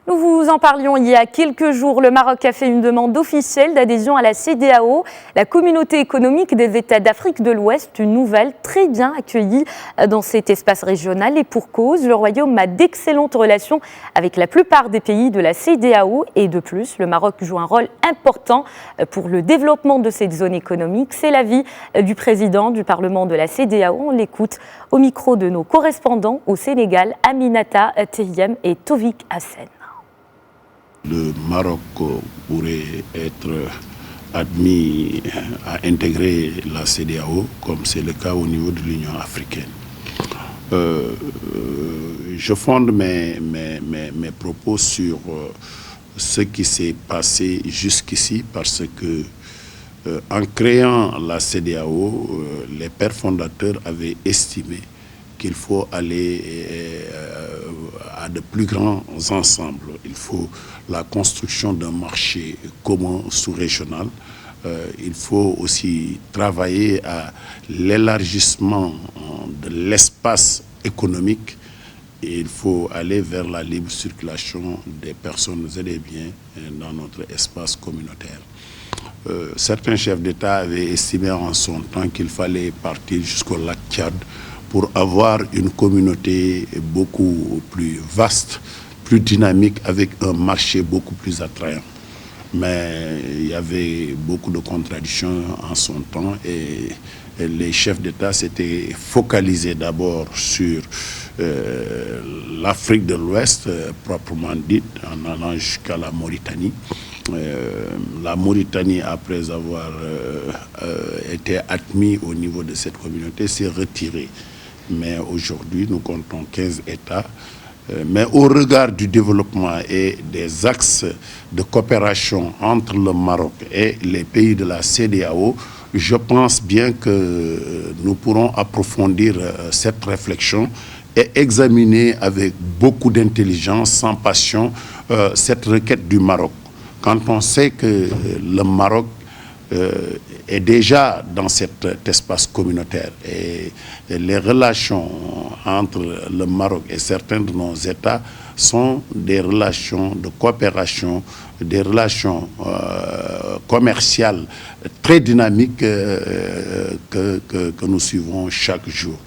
Nous vous en parlions il y a quelques jours. Le Maroc a fait une demande officielle d'adhésion à la CEDEAO, la communauté économique des États d'Afrique de l'Ouest. Une nouvelle très bien accueillie dans cet espace régional. Et pour cause, le Royaume a d'excellentes relations avec la plupart des pays de la CEDEAO. Et de plus, le Maroc joue un rôle important pour le développement de cette zone économique. C'est l'avis du président du Parlement de la CEDEAO. On l'écoute au micro de nos correspondants au Sénégal, Aminata Teyem et Tovik Hassen. Le Maroc pourrait être admis à intégrer la CEDEAO, comme c'est le cas au niveau de l'Union africaine. Je fonde mes propos sur ce qui s'est passé jusqu'ici, parce que en créant la CEDEAO, les pères fondateurs avaient estimé qu'il faut aller à de plus grands ensembles. Il faut la construction d'un marché commun sous-régional. Il faut aussi travailler à l'élargissement de l'espace économique. Et il faut aller vers la libre circulation des personnes et des biens dans notre espace communautaire. Certains chefs d'État avaient estimé en son temps qu'il fallait partir jusqu'au lac Tchad pour avoir une communauté beaucoup plus vaste, plus dynamique, avec un marché beaucoup plus attrayant. Mais il y avait beaucoup de contradictions en son temps et les chefs d'État s'étaient focalisés d'abord sur l'Afrique de l'Ouest, proprement dite, en allant jusqu'à la Mauritanie. La Mauritanie, après avoir été admis au niveau de cette communauté, s'est retirée. Mais aujourd'hui, nous comptons 15 États. Mais au regard du développement et des axes de coopération entre le Maroc et les pays de la CEDEAO, je pense bien que nous pourrons approfondir cette réflexion et examiner avec beaucoup d'intelligence, sans passion, cette requête du Maroc. Quand on sait que le Maroc est déjà dans cet espace communautaire et les relations entre le Maroc et certains de nos États sont des relations de coopération, des relations commerciales très dynamiques que nous suivons chaque jour.